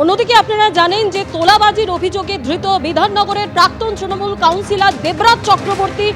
অন্যদিকে আপনারা জানেন যে তোলাবাজির অভিযোগে ধৃত বিধাননগরের প্রাক্তন তৃণমূল কাউন্সিলর দেবরাজ চক্রবর্তী,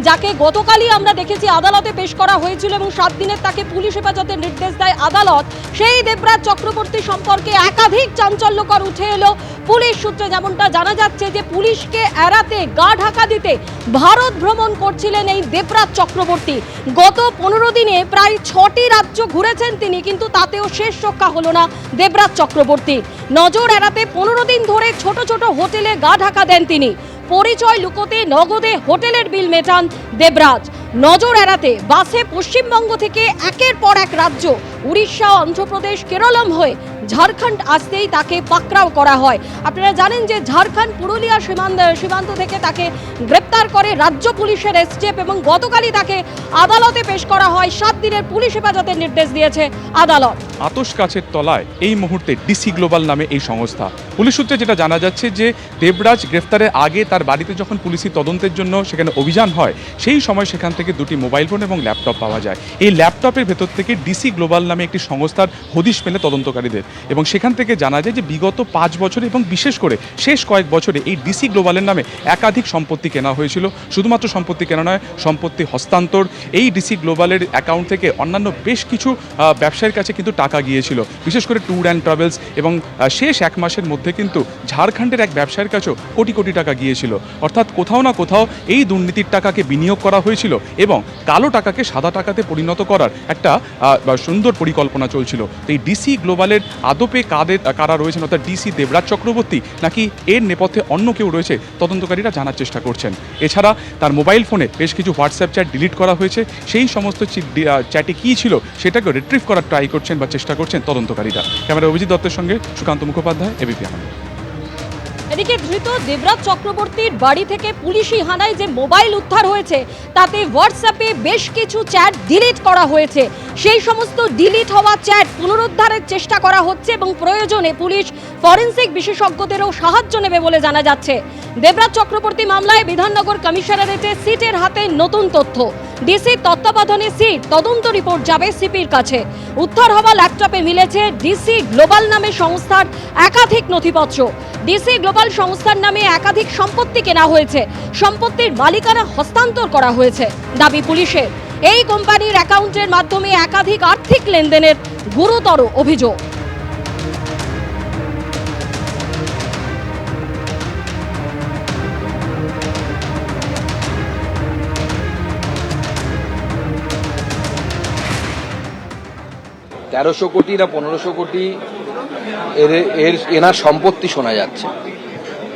যাকে গতকালই আমরা দেখেছি আদালতে পেশ করা হয়েছিল এবং 7 দিনের তাকে পুলিশ হেফাজতের নির্দেশ দেয় আদালত। সেই দেবরাজ চক্রবর্তী সম্পর্কে একাধিক চাঞ্চল্যকর উঠে এলো। পুলিশ সূত্রে যেমনটা জানা যাচ্ছে যে পুলিশকে এড়াতে, গা ঢাকা দিতে ভারত ভ্রমণ করছিলেন এই দেবরাজ চক্রবর্তী। গত 15 দিনে প্রায় 6টি রাজ্য ঘুরেছেন তিনি, কিন্তু তাতেও শেষ রক্ষা হলো না দেবরাজ চক্রবর্তী। নজর এড়াতে 15 দিন ধরে ছোট ছোট হোটেলে গা ঢাকা দেন তিনি। পরিচয় লুকোতে নগদে হোটেলের বিল মেটান দেবরাজ। নজর এড়াতে বাসে পশ্চিমবঙ্গ থেকে একের পর এক রাজ্য, উড়িষ্যা, অন্ধ্রপ্রদেশ, কেরলম হয়ে ঝাড়খণ্ড আসতেই তাকে পাকড়াও করা হয়। আপনারা জানেন যে ঝাড়খণ্ড পুরুলিয়া সীমান্ত থেকে তাকে গ্রেপ্তার করে রাজ্য পুলিশের এসটিএফ এবং গতকালই তাকে আদালতে পেশ করা হয়। 7 দিনের পুলিশ হেফাজতের নির্দেশ দিয়েছে আদালত। আতশ কাছের তলায় এই মুহূর্তে ডিসি গ্লোবাল নামে এই সংস্থা। পুলিশ সূত্রে যেটা জানা যাচ্ছে যে দেবরাজ গ্রেফতারের আগে তার বাড়িতে যখন পুলিশি তদন্তের জন্য সেখানে অভিযান হয়, সেই সময় সেখান থেকে 2টি মোবাইল ফোন এবং ল্যাপটপ পাওয়া যায়। এই ল্যাপটপের ভেতর থেকে ডিসি গ্লোবাল নামে একটি সংস্থার হদিশ মেলে তদন্তকারীদের, এবং সেখান থেকে জানা যায় যে বিগত 5 বছরে এবং বিশেষ করে শেষ কয়েক বছরে এই ডিসি গ্লোবালের নামে একাধিক সম্পত্তি কেনা হয়েছিল। শুধুমাত্র সম্পত্তি কেনা নয়, সম্পত্তি হস্তান্তর। এই ডিসি গ্লোবালের অ্যাকাউন্ট থেকে অন্যান্য বেশ কিছু ব্যবসায়ীর কাছে কিন্তু টাকা গিয়েছিল, বিশেষ করে ট্যুর অ্যান্ড ট্রাভেলস, এবং শেষ 1 মাসের মধ্যে কিন্তু ঝাড়খণ্ডের এক ব্যবসায়ীর কাছেও কোটি কোটি টাকা গিয়েছিল। অর্থাৎ কোথাও না কোথাও এই দুর্নীতির টাকাকে বিনিয়োগ করা হয়েছিল এবং কালো টাকাকে সাদা টাকাতে পরিণত করার একটা সুন্দর পরিকল্পনা চলছিল। তো এই ডিসি গ্লোবালের আদপে কারা রয়েছেন, অর্থাৎ ডিসি দেবরাজ চক্রবর্তী নাকি এর নেপথ্যে অন্য কেউ রয়েছে, তদন্তকারীরা জানার চেষ্টা করছেন। এছাড়া তার মোবাইল ফোনে বেশ কিছু হোয়াটসঅ্যাপ চ্যাট ডিলিট করা হয়েছে। সেই সমস্ত চ্যাটে কী ছিল সেটাকে রিট্রিভ করার ট্রাই করছেন বা চেষ্টা করছেন তদন্তকারীরা। ক্যামেরা অভিজিৎ দত্তের সঙ্গে সুকান্ত মুখোপাধ্যায়, এবিপি আনন্দ। এদিকে ধৃত দেবরাজ চক্রবর্তীর বাড়ি থেকে পুলিশি হানায় যে মোবাইল উদ্ধার হয়েছে, তাতে হোয়াটসঅ্যাপে বেশ কিছু চ্যাট ডিলিট করা হয়েছে। সেই সমস্ত ডিলিট হওয়া চ্যাট পুনরুদ্ধারের চেষ্টা করা হচ্ছে এবং প্রয়োজনে পুলিশ ফরেনসিক বিশেষজ্ঞদেরও সাহায্য নেবে বলে জানা যাচ্ছে। দেবরাজ চক্রবর্তী মামলায় বিধাননগর কমিশনারেটে সিটের হাতে নতুন তথ্য। ডিসির তত্ত্বাবধানে সিট তদন্ত রিপোর্ট যাবে সিপির কাছে। উদ্ধার হওয়া ল্যাপটপে মিলেছে ডিসি গ্লোবাল নামে সংস্থার একাধিক নথিপত্র। ডিসি গ্লোবাল সংস্থার নামে একাধিক সম্পত্তি কেনা হয়েছে, সম্পত্তির মালিকানা হস্তান্তর করা হয়েছে দাবি পুলিশের। এই কোম্পানির অ্যাকাউন্টের মাধ্যমে একাধিক আর্থিক লেনদেনের গুরুতর অভিযোগ। তেরোশো কোটি না 1500 কোটি এনার সম্পত্তি শোনা যাচ্ছে।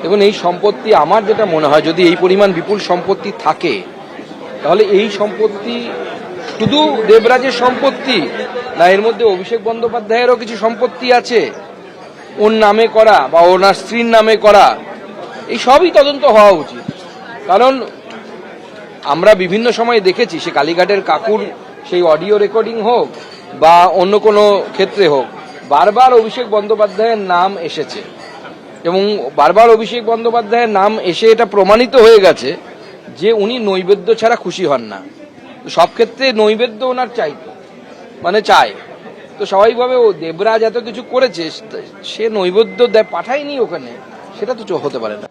এবং এই সম্পত্তি, আমার যেটা মনে হয়, যদি এই পরিমাণ বিপুল সম্পত্তি থাকে তাহলে এই সম্পত্তি শুধু দেবরাজের সম্পত্তি না, এর মধ্যে অভিষেক বন্দ্যোপাধ্যায়েরও কিছু সম্পত্তি আছে ওর নামে করা বা ওনার স্ত্রীর নামে করা। এই সবই তদন্ত হওয়া উচিত। কারণ আমরা বিভিন্ন সময় দেখেছি, সে কালীঘাটের কাকুর সেই অডিও রেকর্ডিং হোক বা অন্য কোনো ক্ষেত্রে হোক, বারবার অভিষেক বন্দ্যোপাধ্যায়ের নাম এসেছে এবং বারবার অভিষেক বন্দ্যোপাধ্যায়ের নাম এসে এটা প্রমাণিত হয়ে গেছে যে উনি নৈবেদ্য ছাড়া খুশি হন না। সব ক্ষেত্রে নৈবেদ্য ওনার চায়। তো স্বাভাবিকভাবে ও দেবরাজ এত কিছু করেছে, সে নৈবেদ্য পাঠায়নি ওখানে, সেটা তো হতে পারে না।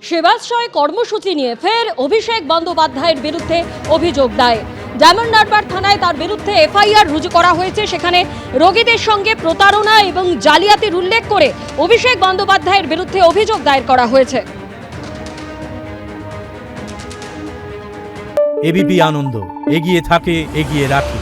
সেবাশ্রয় কর্মসূচি নিয়ে ফের অভিষেক বন্দ্যোপাধ্যায়ের বিরুদ্ধে অভিযোগ দায়ের। ডায়মন্ড হারবার থানায় তার বিরুদ্ধে এফআইআর রুজু করা হয়েছে। সেখানে রোগীদের সঙ্গে প্রতারণা এবং জালিয়াতির উল্লেখ করে অভিষেক বন্দ্যোপাধ্যায়ের বিরুদ্ধে অভিযোগ দায়ের করা হয়েছে। এবিপি আনন্দ, এগিয়ে থাকে, এগিয়ে রাখে।